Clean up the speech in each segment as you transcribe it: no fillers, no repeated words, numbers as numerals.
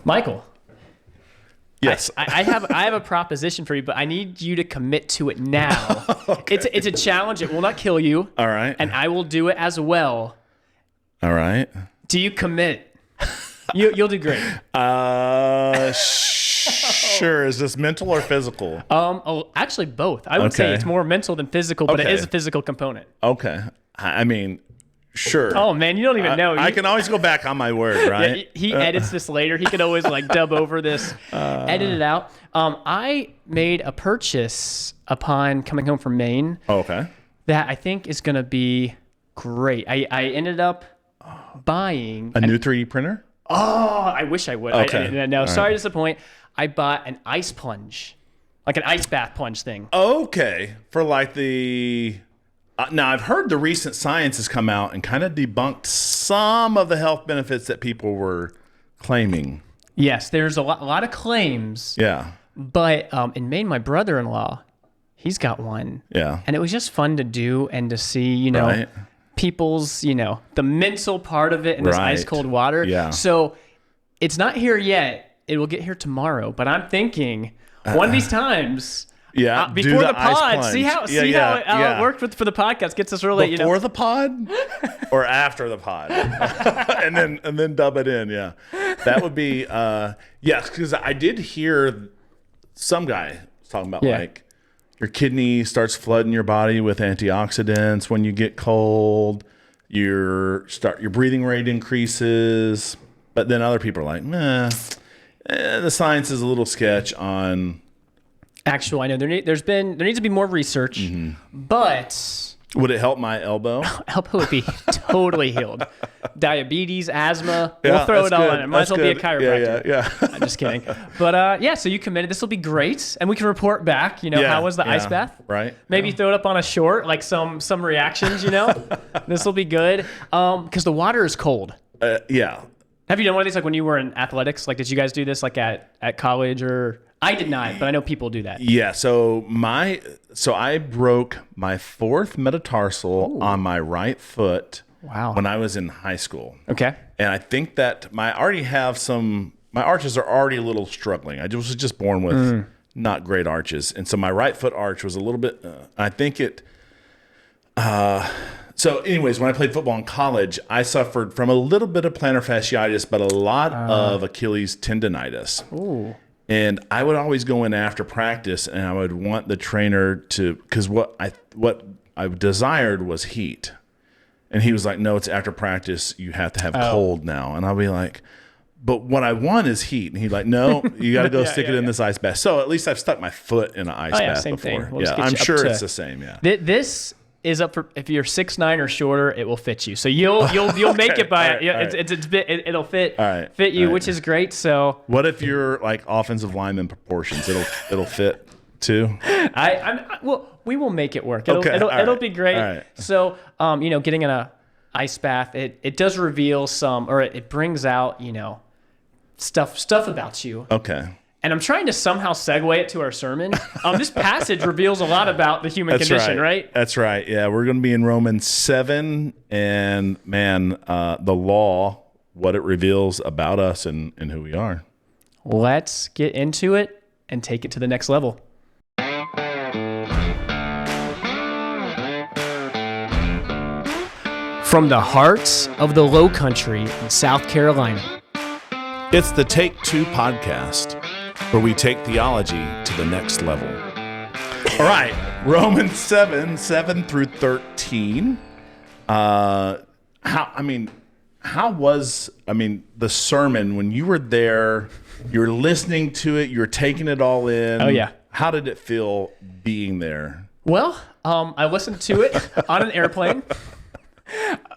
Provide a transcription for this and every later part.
Michael. Yes. I have a proposition for you, but I need you to commit to it now. Okay. It's a challenge. It will not kill you. All right. And I will do it as well. All right. Do you commit? You'll do great. Sure. Is this mental or physical? Actually both. I would say it's more mental than physical, but it is a physical component. Okay. I mean, sure. Oh man, you don't even know. I can always go back on my word, right? Yeah, he edits this later. He could always like dub over this, edit it out. I made a purchase upon coming home from Maine. Oh, okay. That I think is going to be great. I ended up buying a new 3D printer. Oh, I wish I would. Okay. No, sorry to disappoint. I bought an ice plunge, like an ice bath plunge thing. Okay, for like the. Now, I've heard the recent science has come out and kind of debunked some of the health benefits that people were claiming. Yes, there's a lot of claims. Yeah. But in Maine, my brother-in-law, he's got one. Yeah. And it was just fun to do and to see, people's, the mental part of it in this ice cold water. Yeah. So it's not here yet. It will get here tomorrow. But I'm thinking one of these times... Yeah, before the pod. See how it worked for the podcast. Gets us really before the pod or after the pod, and then dub it in. Yeah, that would be because I did hear some guy talking about like your kidney starts flooding your body with antioxidants when you get cold. Your breathing rate increases, but then other people are like, the science is a little sketch on. Actual, I know there needs to be more research, but would it help my elbow? Elbow would be totally healed. Diabetes, asthma, we'll throw it all in. It might as well be a chiropractor. Yeah. I'm just kidding. But so you committed. This will be great, and we can report back. How was the ice bath? Right. Maybe throw it up on a short, like some reactions. This will be good. Because the water is cold. Yeah. Have you done one of these like when you were in athletics? Like, did you guys do this like at college or? I did not, but I know people do that. Yeah, so I broke my 4th metatarsal on my right foot when I was in high school. Okay. And I think that my arches are already a little struggling. I was just born with not great arches. And so my right foot arch was a little bit, I think it, so anyways, when I played football in college, I suffered from a little bit of plantar fasciitis, but a lot of Achilles tendonitis. Ooh. And I would always go in after practice, and I would want the trainer to, because what I desired was heat, and he was like, "No, it's after practice. You have to have cold now." And I'll be like, "But what I want is heat." And he's like, "No, you got to go stick it in this ice bath." So at least I've stuck my foot in an ice bath same before. Thing. We'll I'm sure it's the same. Yeah. This is up for if you're 6'9" or shorter, it will fit you. So you'll make it by it'll fit you, which is great. So what if you're like offensive lineman proportions? It'll fit too. We will make it work. It'll be great. Right. So getting in a ice bath, it does reveal some, or it brings out stuff about you. Okay. And I'm trying to somehow segue it to our sermon. This passage reveals a lot about the human condition, right? That's right. Yeah, we're going to be in Romans 7, and man, the law, what it reveals about us and who we are. Let's get into it and take it to the next level. From the heart of the Low Country in South Carolina, it's the Take 2 podcast, where we take theology to the next level. All right, Romans 7 through 13. How was the sermon when you were there? You were listening to it. You were taking it all in. Oh yeah. How did it feel being there? Well, I listened to it on an airplane.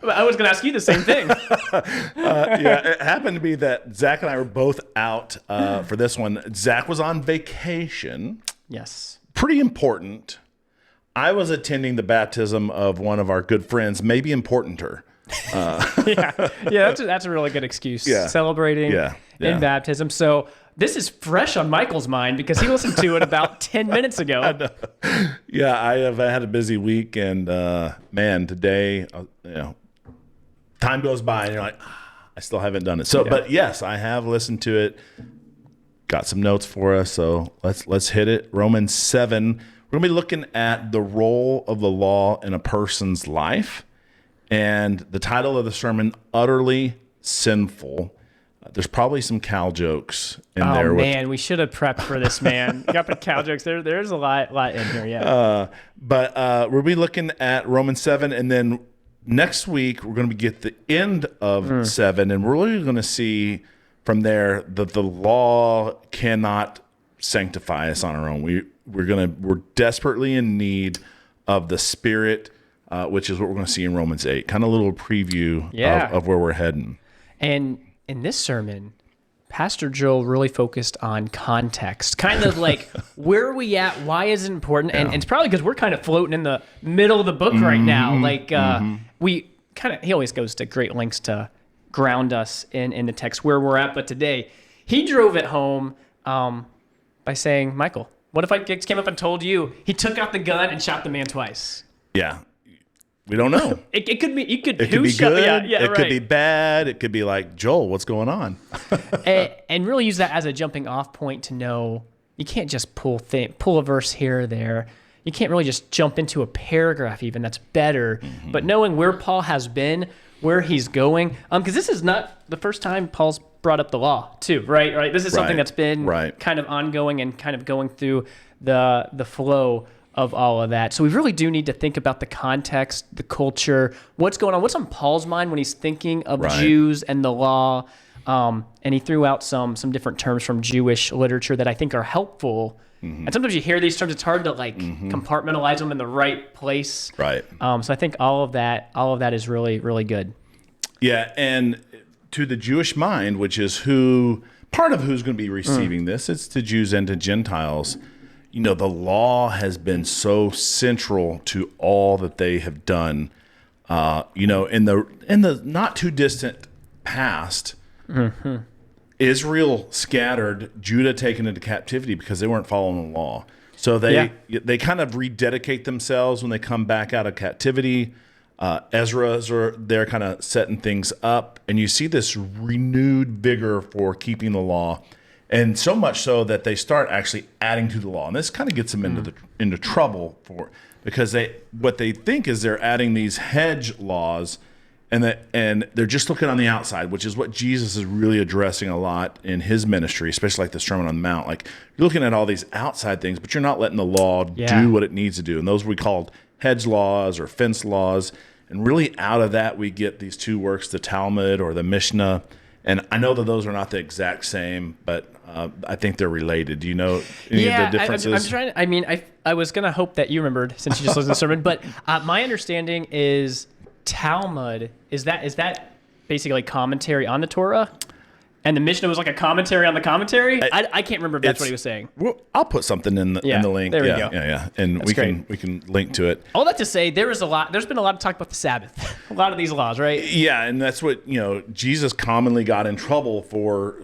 I was going to ask you the same thing. It happened to be that Zach and I were both out for this one. Zach was on vacation. Yes. Pretty important. I was attending the baptism of one of our good friends, maybe importanter. That's a really good excuse. Yeah. Celebrating in baptism. So this is fresh on Michael's mind because he listened to it about 10 minutes ago. Yeah, I have had a busy week, and man, today, time goes by, and you're like, I still haven't done it. So, but yes, I have listened to it. Got some notes for us. So let's hit it. Romans 7. We're going to be looking at the role of the law in a person's life. And the title of the sermon, Utterly Sinful. There's probably some cow jokes in there. Oh, man, we should have prepped for this, man. You got the cow jokes. There's a lot in here, yeah. But we'll be looking at Romans 7, and then next week we're going to get the end of 7, and we're really going to see from there that the law cannot sanctify us on our own. We're desperately in need of the Spirit, which is what we're going to see in Romans 8. Kind of a little preview of where we're heading. And in this sermon, Pastor Joel really focused on context, kind of like where are we at, why is it important, and it's probably because we're kind of floating in the middle of the book right now. Like he always goes to great lengths to ground us in the text where we're at, but today he drove it home by saying, Michael, what if I came up and told you he took out the gun and shot the man twice? Yeah. We don't know. It could be. It could be good. It could be bad. It could be like, Joel, what's going on? and really use that as a jumping off point to know you can't just pull a verse here or there. You can't really just jump into a paragraph even. That's better. But knowing where Paul has been, where he's going, because this is not the first time Paul's brought up the law too, right? This is something that's been kind of ongoing and kind of going through the flow of all of that. So we really do need to think about the context, the culture, what's going on, what's on Paul's mind when he's thinking of Jews and the law. And he threw out some different terms from Jewish literature that I think are helpful. And sometimes you hear these terms, it's hard to compartmentalize them in the right place. Right. So I think all of that is really, really good. Yeah, and to the Jewish mind, which is part of who's going to be receiving this, it's to Jews and to Gentiles. You know, the law has been so central to all that they have done. In the not too distant past, Israel scattered, Judah taken into captivity because they weren't following the law. So they kind of rededicate themselves when they come back out of captivity. Ezra's are there kind of setting things up, and you see this renewed vigor for keeping the law. And so much so that they start actually adding to the law, and this kind of gets them into trouble because what they think is they're adding these hedge laws, and they're just looking on the outside, which is what Jesus is really addressing a lot in his ministry, especially like the Sermon on the Mount. Like you're looking at all these outside things, but you're not letting the law do what it needs to do, and those we called hedge laws or fence laws. And really, out of that, we get these two works, the Talmud or the Mishnah. And I know that those are not the exact same, but I think they're related. Do you know any of the differences? I'm trying. I mean, I was gonna hope that you remembered since you just listened to the sermon. But my understanding is Talmud is that basically like commentary on the Torah, and the Mishnah was like a commentary on the commentary. I can't remember if that's what he was saying. Well, I'll put something in the link. There we go. Yeah, and we can link to it. All that to say, there's been a lot of talk about the Sabbath. A lot of these laws, right? Yeah, and that's what Jesus commonly got in trouble for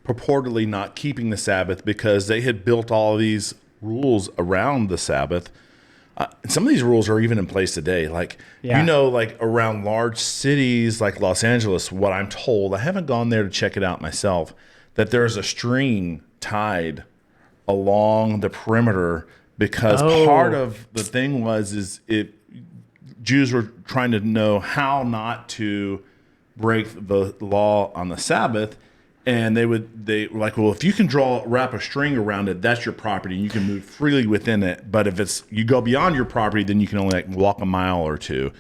purportedly not keeping the Sabbath because they had built all these rules around the Sabbath. And some of these rules are even in place today. Like, like around large cities like Los Angeles, what I'm told, I haven't gone there to check it out myself, that there's a string tied along the perimeter because part of the thing was Jews were trying to know how not to break the law on the Sabbath. And they were like, well, if you can wrap a string around it, that's your property, and you can move freely within it. But if you go beyond your property, then you can only walk a mile or two.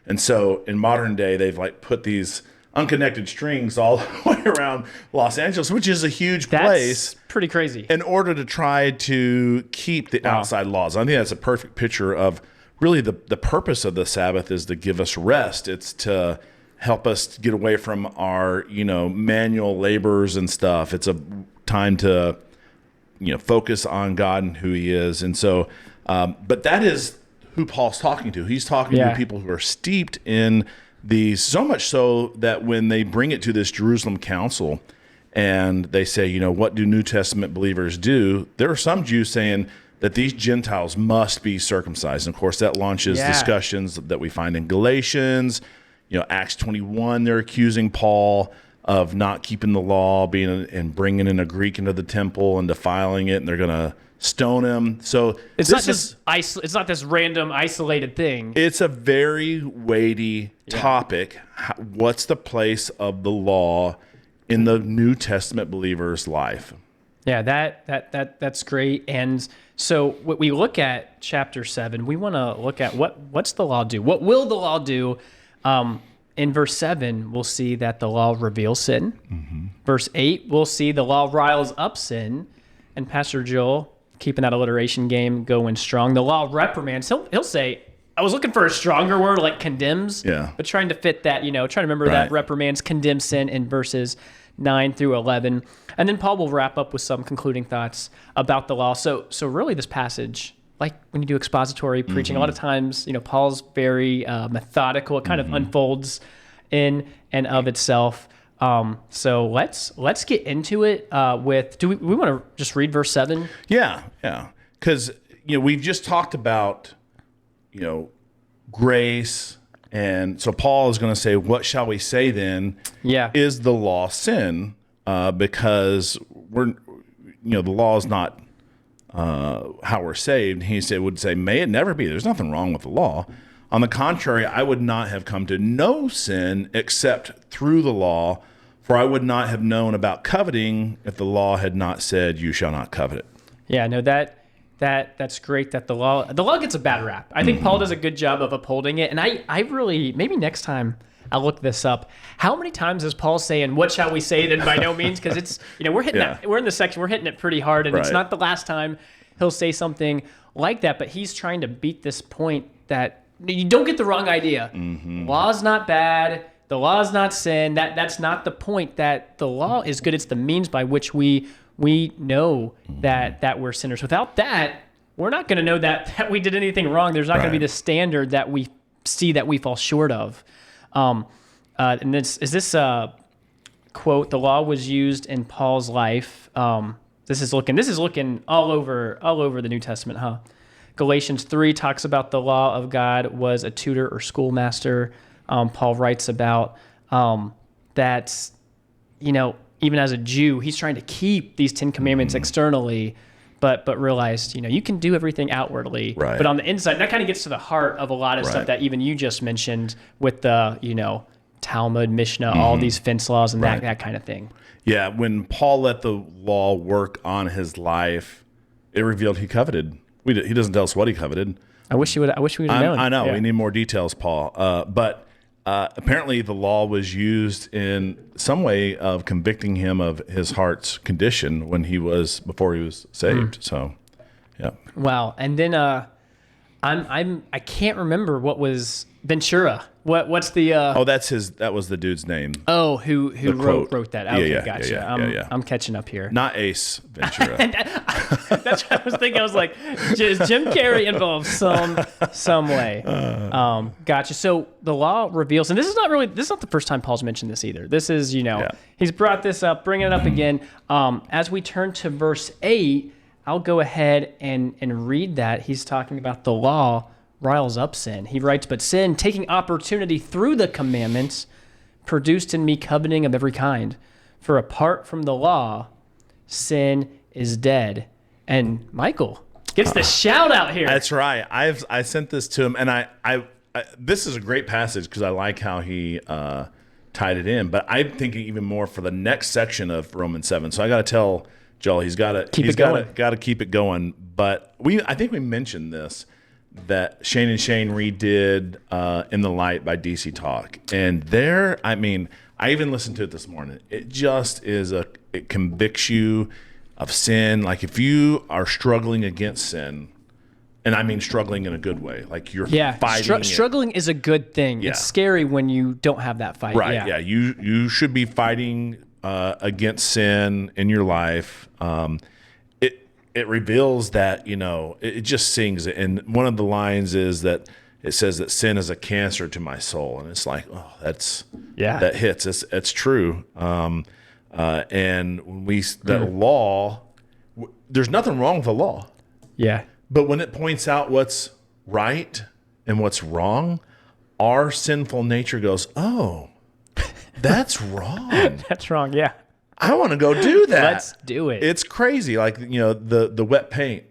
And so in modern day, they've put these unconnected strings all the way around Los Angeles, which is a huge place. That's pretty crazy. In order to try to keep the outside laws. I think that's a perfect picture of really the purpose of the Sabbath is to give us rest. It's to help us get away from our, manual labors and stuff. It's a time to, focus on God and who he is. And so, but that is who Paul's talking to. He's talking to people who are steeped in these, so much so that when they bring it to this Jerusalem council and they say, what do New Testament believers do? There are some Jews saying that these Gentiles must be circumcised. And of course, that launches discussions that we find in Galatians. Acts 21, they're accusing Paul of not keeping the law, and bringing in a Greek into the temple and defiling it, and they're going to stone him. So it's not this random isolated thing. It's a very weighty topic. What's the place of the law in the New Testament believer's life? Yeah, that's great. And so when we look at chapter 7, we want to look at what's the law do? What will the law do? In verse 7, we'll see that the law reveals sin. Mm-hmm. Verse 8, we'll see the law riles up sin. And Pastor Joel, keeping that alliteration game going strong, the law reprimands. He'll say, I was looking for a stronger word like condemns, but trying to fit that, trying to remember that reprimands, condemns sin in verses 9 through 11. And then Paul will wrap up with some concluding thoughts about the law. So really this passage, like when you do expository preaching, a lot of times, Paul's very methodical. It kind of unfolds in and of itself. So let's get into it with, we want to just read verse 7? Yeah. Because, we've just talked about, grace. And so Paul is going to say, what shall we say then? Yeah. Is the law sin? Because the law is not how we're saved. He would say, may it never be. There's nothing wrong with the law. On the contrary, I would not have come to know sin except through the law, for I would not have known about coveting if the law had not said, you shall not covet it. Yeah, no, that's great that the law gets a bad rap. I think Paul does a good job of upholding it. And I really, maybe next time I'll look this up. How many times is Paul saying, what shall we say then by no means? Because it's, we're hitting that, we're in the section, we're hitting it pretty hard, and it's not the last time he'll say something like that, but he's trying to beat this point that you don't get the wrong idea. Law's not bad. The law is not sin. That's not the point, that the law is good. It's the means by which we know that we're sinners. Without that, we're not going to know that we did anything wrong. There's not going to be the standard that we see that we fall short of. And this quote, the law was used in Paul's life. This is looking all over the New Testament, huh? Galatians 3 talks about the law of God was a tutor or schoolmaster. Paul writes about that, even as a Jew, he's trying to keep these 10 commandments externally, but realized, you can do everything outwardly, but on the inside, that kind of gets to the heart of a lot of stuff that even you just mentioned with the, Talmud, Mishnah, all these fence laws and that kind of thing. Yeah, when Paul let the law work on his life, it revealed he coveted. He doesn't tell us what he coveted. I wish we would have known. I know. Yeah. We need more details, Paul. But apparently the law was used in some way of convicting him of his heart's condition before he was saved. So, yeah. Wow. And then I can't remember what was Ventura. What's the? That was the dude's name. Oh, who wrote that? Okay, gotcha. Yeah. I'm catching up here. Not Ace Ventura. That's what I was thinking. I was like, is Jim Carrey involved some way? Gotcha. So the law reveals, and this is not the first time Paul's mentioned this either. This is, he's brought this up, bringing it up again. As we turn to verse 8, I'll go ahead and read that. He's talking about the law riles up sin. He writes, but sin, taking opportunity through the commandments, produced in me coveting of every kind. For apart from the law, sin is dead. And Michael gets the shout out here. That's right. I sent this to him, and I this is a great passage because I like how he tied it in. But I'm thinking even more for the next section of Romans 7. So I got to tell Joel he's got to keep it going. But I think we mentioned this, that Shane and Shane redid In the Light by DC Talk. And there, I even listened to it this morning. It just it convicts you of sin. Like if you are struggling against sin, and I mean struggling in a good way, like you're fighting. Struggling is a good thing. Yeah. It's scary when you don't have that fight. Right, yeah. You should be fighting against sin in your life. It reveals that, it just sings it. And one of the lines is that it says that sin is a cancer to my soul. And it's like, that hits. It's true. And when the law, there's nothing wrong with the law. Yeah. But when it points out what's right and what's wrong, our sinful nature goes, oh, That's wrong. That's wrong. Yeah. I want to go do that. Let's do it. It's crazy. Like, the wet paint,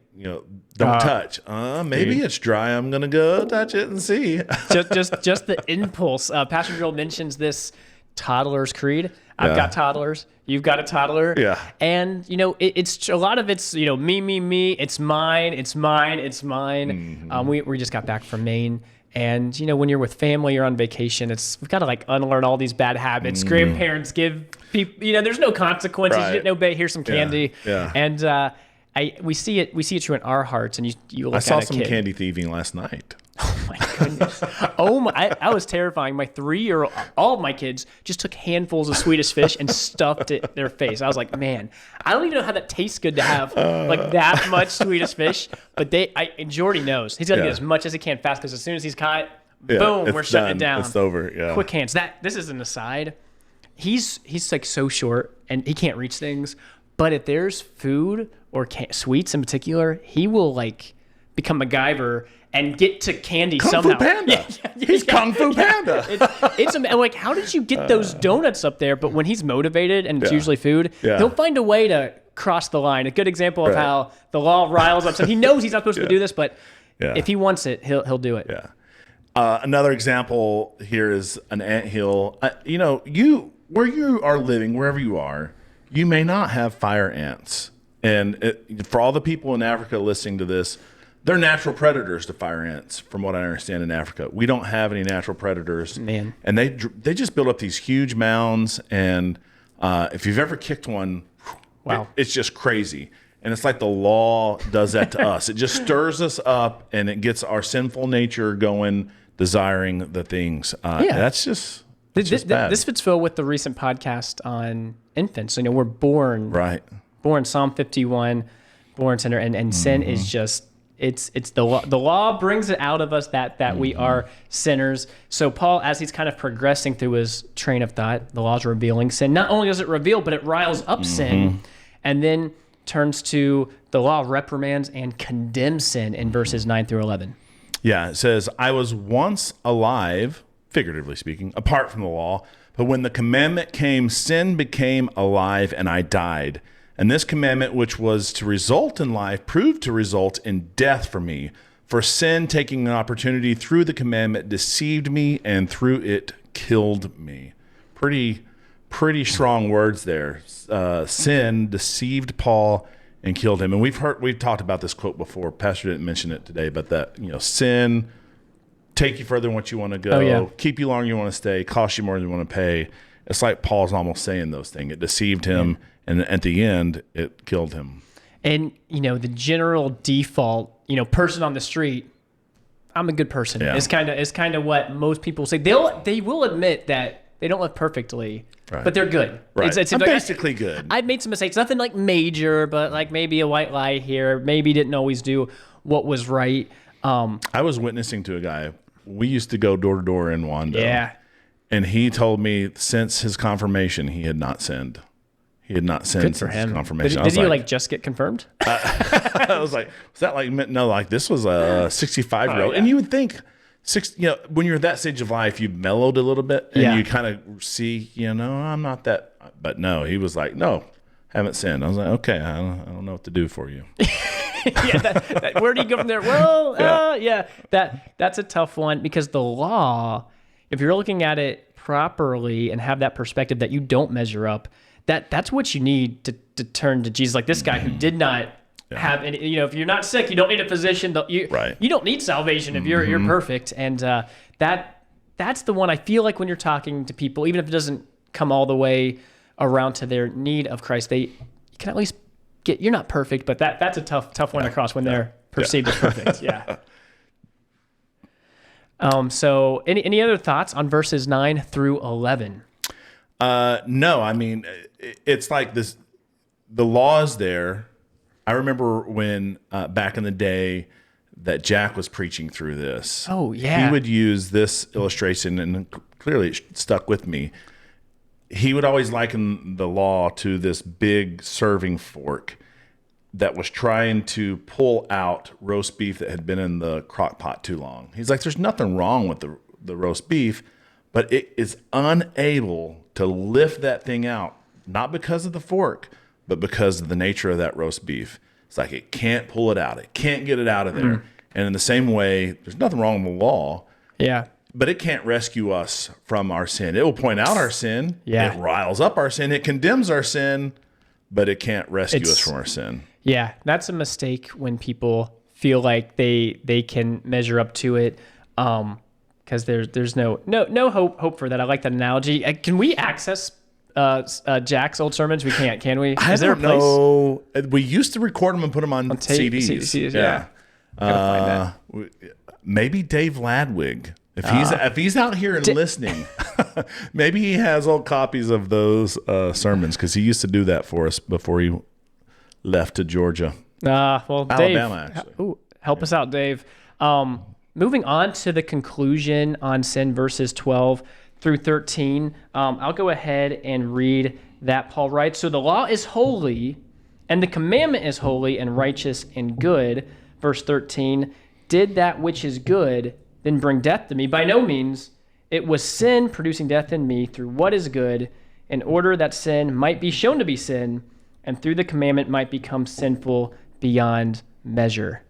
don't touch. Maybe it's dry. I'm going to go touch it and see. just the impulse. Pastor Joel mentions this toddler's creed. I've got toddlers. You've got a toddler. Yeah. And, it's a lot of it's, me. It's mine. It's mine. It's mine. We just got back from Maine. And, when you're with family, you're on vacation, we've got to unlearn all these bad habits. Grandparents give people, there's no consequences. Right. You didn't obey. Here's some candy. Yeah. And we see it true in our hearts. And you look I at saw a some kid. candy thieving last night. Oh my goodness. I was terrifying. My 3-year-old, all of my kids just took handfuls of Swedish fish and stuffed it in their face. I was like, man, I don't even know how that tastes good to have that much Swedish fish. But and Jordy knows. He's got to get as much as he can fast because as soon as he's caught, boom, we're shutting it down. It's over. Yeah. Quick hands. This is an aside. He's so short and he can't reach things. But if there's food or sweets in particular, he will become MacGyver and get to candy Kung somehow. Fu Panda. He's Kung Fu Panda. It's how did you get those donuts up there? But when he's motivated and it's usually food, he'll find a way to cross the line. A good example of how the law riles up. So he knows he's not supposed to do this, but if he wants it, he'll do it. Yeah. Another example here is an anthill. Where you are living, wherever you are, you may not have fire ants. And for all the people in Africa listening to this, they're natural predators to fire ants, from what I understand in Africa. We don't have any natural predators. Man. And they just build up these huge mounds. And if you've ever kicked one, wow, it's just crazy. And it's like the law does that to us. It just stirs us up and it gets our sinful nature going, desiring the things. That's just bad. This fits well with the recent podcast on infants. We're born. Right. Born Psalm 51, born sinner. And sin is just... It's the law. The law brings it out of us that we are sinners. So Paul, as he's kind of progressing through his train of thought, the law's revealing sin. Not only does it reveal, but it riles up sin, and then turns to the law reprimands and condemns sin in verses 9 through 11. Yeah, it says, I was once alive, figuratively speaking, apart from the law, but when the commandment came, sin became alive, and I died. And this commandment, which was to result in life, proved to result in death for me. For sin, taking an opportunity through the commandment, deceived me, and through it killed me. Pretty strong words there. Sin deceived Paul and killed him. And we've talked about this quote before. Pastor didn't mention it today, but that sin take you further than what you want to go, keep you longer than you want to stay, cost you more than you want to pay. It's like Paul's almost saying those things. It deceived him. And at the end, it killed him. And, the general default, person on the street, I'm a good person. Yeah. It's kind of what most people say. They will admit that they don't live perfectly, but they're good. Right. It's I'm basically good. I've made some mistakes. Nothing major, but maybe a white lie here. Maybe didn't always do what was right. I was witnessing to a guy. We used to go door to door in Wando. Yeah. And he told me since his confirmation, he had not sinned. He had not sinned since his confirmation. Did you just get confirmed? I was like, was that no, this was a 65-year-old. And you would think, when you're at that stage of life, you've mellowed a little bit and you kind of see, I'm not that. But no, he was like, no, haven't sinned. I was like, okay, I don't know what to do for you. Where do you go from there? Well, that's a tough one because the law, if you're looking at it properly and have that perspective that you don't measure up, that's what you need to turn to Jesus. Like this guy who did not have any, if you're not sick, you don't need a physician. You don't need salvation if you're perfect. And that's the one I feel like when you're talking to people, even if it doesn't come all the way around to their need of Christ, you can at least get, you're not perfect, but that's a tough one to cross when they're perceived as perfect. Yeah. So any other thoughts on verses 9 through 11? No, I mean, it's like this, the law is there. I remember when, back in the day that Jack was preaching through this. Oh yeah. He would use this illustration and clearly it stuck with me. He would always liken the law to this big serving fork that was trying to pull out roast beef that had been in the crock pot too long. He's like, there's nothing wrong with the roast beef, but it is unable to lift that thing out, not because of the fork, but because of the nature of that roast beef. It's like it can't pull it out. It can't get it out of there. And in the same way, there's nothing wrong with the law. Yeah. But it can't rescue us from our sin. It will point out our sin. Yeah. It riles up our sin. It condemns our sin, but it can't rescue us from our sin. Yeah, that's a mistake when people feel like they can measure up to it, because there's no hope for that. I like that analogy. Can we access Jack's old sermons? We can't, can we? I don't know. We used to record them and put them on CDs. Yeah. Gotta find that. Maybe Dave Ladwig. If he's out here and listening, maybe he has old copies of those sermons, because he used to do that for us before he left to Georgia. Well, Alabama, Dave, actually. Help us out, Dave. Moving on to the conclusion on sin, verses 12 through 13. I'll go ahead and read that. Paul writes, "So the law is holy, and the commandment is holy and righteous and good." Verse 13, "Did that which is good then bring death to me? By no means. It was sin producing death in me through what is good, in order that sin might be shown to be sin, and through the commandment might become sinful beyond measure."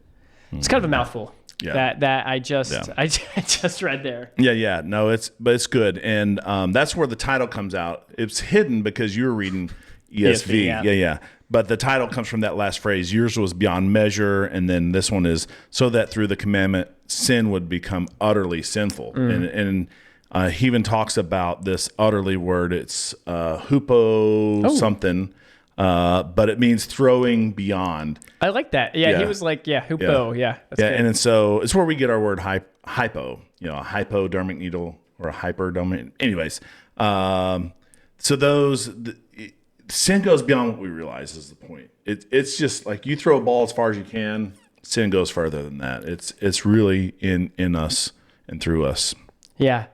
It's kind of a mouthful. Yeah. That I just read there. Yeah. No, it's good, and that's where the title comes out. It's hidden because you're reading ESV. Yeah. But the title comes from that last phrase. Yours was beyond measure, and then this one is so that through the commandment sin would become utterly sinful. And he even talks about this utterly word. It's hupo something. But it means throwing beyond. I like that. Yeah, he was like, hupo. Yeah, that's good. And so it's where we get our word hypo, a hypodermic needle or a hyperdermic. Anyways, so sin goes beyond what we realize is the point. It's just like you throw a ball as far as you can, sin goes further than that. It's really in us and through us. Yeah.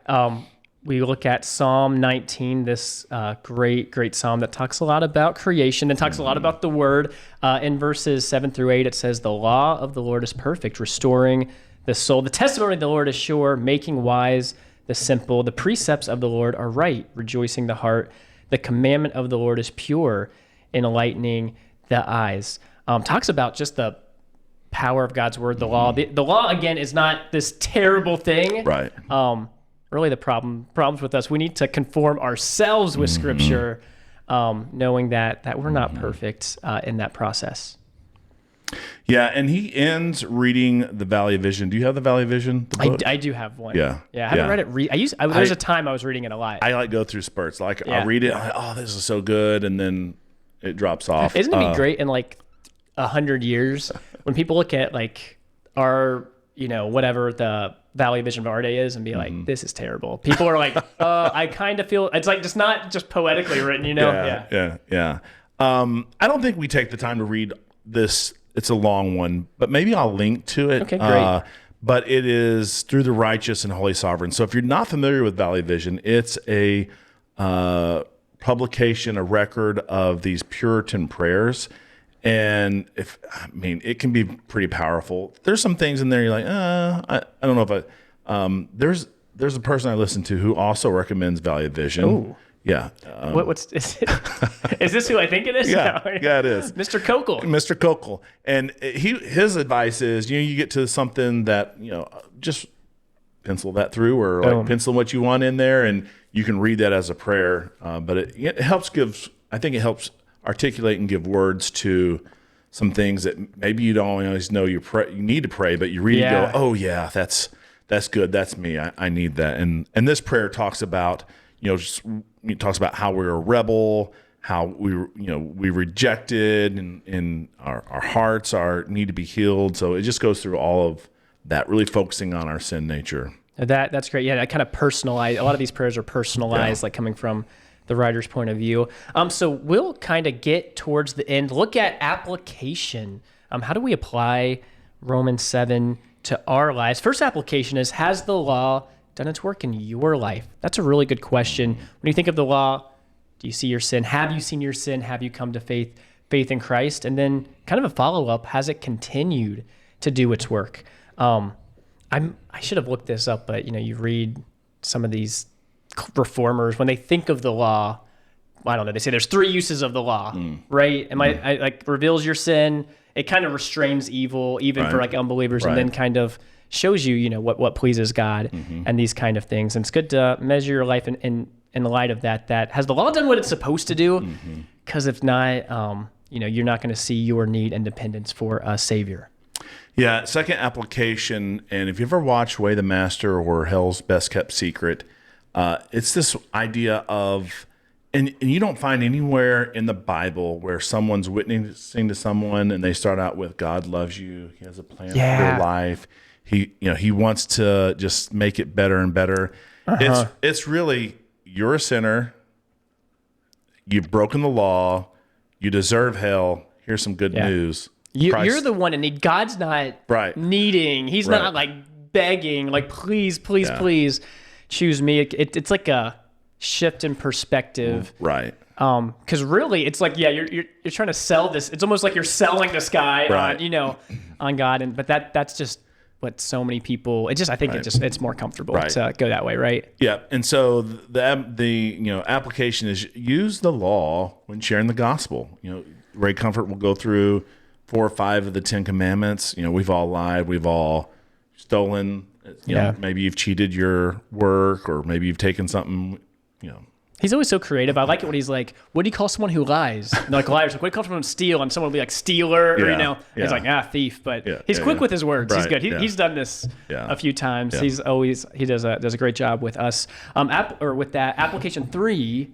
We look at Psalm 19, this great psalm that talks a lot about creation and talks a lot about the word. In verses 7 through 8, it says, "The law of the Lord is perfect, restoring the soul. The testimony of the Lord is sure, making wise the simple. The precepts of the Lord are right, rejoicing the heart. The commandment of the Lord is pure, enlightening the eyes." Talks about just the power of God's word, the law. The law, again, is not this terrible thing. Right. Really the problems with us, we need to conform ourselves with Scripture, knowing that we're not perfect in that process. Yeah, and he ends reading the Valley of Vision. Do you have the Valley of Vision? I do have one. Yeah. I haven't read it. There's a time I was reading it a lot. I go through spurts. Like I'll read it. I'm like, oh, this is so good, and then it drops off. Isn't it be great in like 100 years when people look at like our, whatever the Valley Vision of our day is and be like, this is terrible. People are like, I kind of feel it's like just not just poetically written, Yeah. I don't think we take the time to read this. It's a long one, but maybe I'll link to it. Okay, great. But it is through the righteous and holy sovereign. So if you're not familiar with Valley Vision, it's a publication, a record of these Puritan prayers. And it can be pretty powerful. There's some things in there you're like, I don't know if there's a person I listen to who also recommends Valley Vision. Ooh. Yeah. Is it? Is this who I think it is? Yeah, it is. Mr. Kokel. Mr. Kokel. And his advice is, you get to something that, just pencil that through or like pencil what you want in there, and you can read that as a prayer. But it helps helps articulate and give words to some things that maybe you don't always know you need to pray, but you read it and go, oh yeah, that's good. That's me. I need that. And this prayer talks about, it talks about how we're a rebel, how we rejected, and our hearts need to be healed. So it just goes through all of that, really focusing on our sin nature. That's great. Yeah, that kind of personalized. A lot of these prayers are personalized, like coming from the writer's point of view. So we'll kind of get towards the end, look at application. How do we apply Romans 7 to our lives? First application is, has the law done its work in your life? That's a really good question. When you think of the law, do you see your sin? Have you seen your sin? Have you come to faith in Christ? And then kind of a follow-up, has it continued to do its work? I should have looked this up, but you read some of these reformers, when they think of the law, I don't know, they say there's 3 uses of the law, right? I like reveals your sin. It kind of restrains evil, even for like unbelievers, and then kind of shows you, what pleases God and these kind of things. And it's good to measure your life in the light of that. That has the law done what it's supposed to do? Because if not, you're not going to see your need and dependence for a Savior. Yeah, second application, and if you ever watch Way the Master or Hell's Best Kept Secret, it's this idea of, and you don't find anywhere in the Bible where someone's witnessing to someone and they start out with, God loves you, he has a plan for your life, he wants to just make it better and better. It's really, you're a sinner, you've broken the law, you deserve hell, here's some good news. You're the one in need. God's not needing. He's not like begging, like, please choose me. It's like a shift in perspective. Right. Because really, it's like, you're trying to sell this. It's almost like you're selling this guy on God. But that's just what so many people, I think it's more comfortable to go that way, right? Yeah. And so the application is use the law when sharing the gospel. Ray Comfort will go through 4 or 5 of the 10 commandments. We've all lied, we've all stolen. Maybe you've cheated your work, or maybe you've taken something. He's always so creative. I like it when he's like, "What do you call someone who lies?" And like liars, like, "What do you call someone who steal?" And someone will be like, "Stealer," or he's like, thief. But he's quick with his words. He's good. He's done this a few times. He does a great job with us. With that application 3,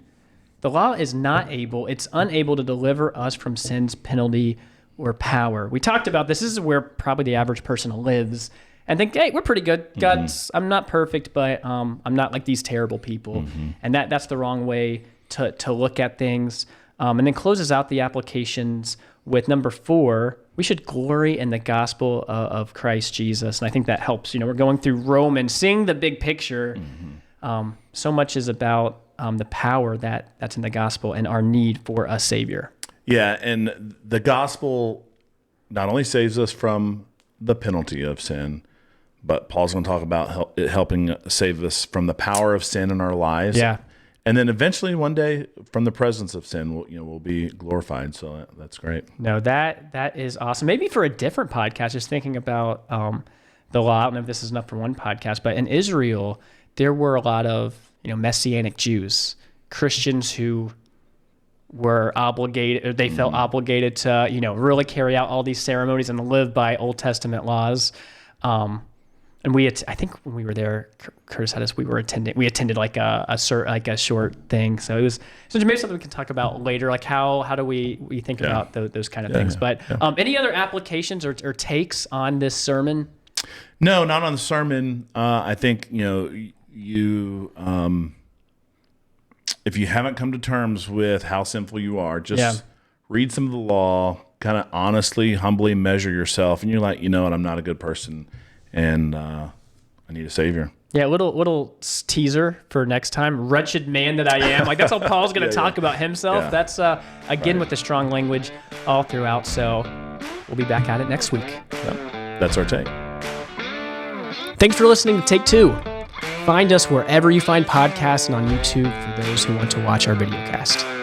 the law is not able. It's unable to deliver us from sin's penalty or power. We talked about this. This is where probably the average person lives and think, hey, we're pretty good. I'm not perfect, but I'm not like these terrible people. And that's the wrong way to look at things. And then closes out the applications with number 4, we should glory in the gospel of Christ Jesus. And I think that helps. We're going through Romans, seeing the big picture. So much is about the power that's in the gospel and our need for a Savior. Yeah, and the gospel not only saves us from the penalty of sin, but Paul's going to talk about it helping save us from the power of sin in our lives. Yeah, and then eventually one day from the presence of sin, we'll be glorified. So that's great. No, that is awesome. Maybe for a different podcast, just thinking about the law. I don't know if this is enough for one podcast, but in Israel, there were a lot of Messianic Jews, Christians who were obligated, or they felt obligated to, really carry out all these ceremonies and live by Old Testament laws. And I think when we were there, Curtis had us, we attended like a short thing. So it was maybe something we can talk about later. Like how do we think about those kind of things? But any other applications or takes on this sermon? No, not on the sermon. I think, if you haven't come to terms with how sinful you are, just read some of the law, kind of honestly, humbly measure yourself, and you're like, what, I'm not a good person, and I need a Savior. Yeah, little teaser for next time. Wretched man that I am. Like, that's how Paul's going to talk about himself. Yeah. That's, again, with the strong language all throughout. So we'll be back at it next week. Yep. That's our take. Thanks for listening to Take 2. Find us wherever you find podcasts and on YouTube for those who want to watch our videocast.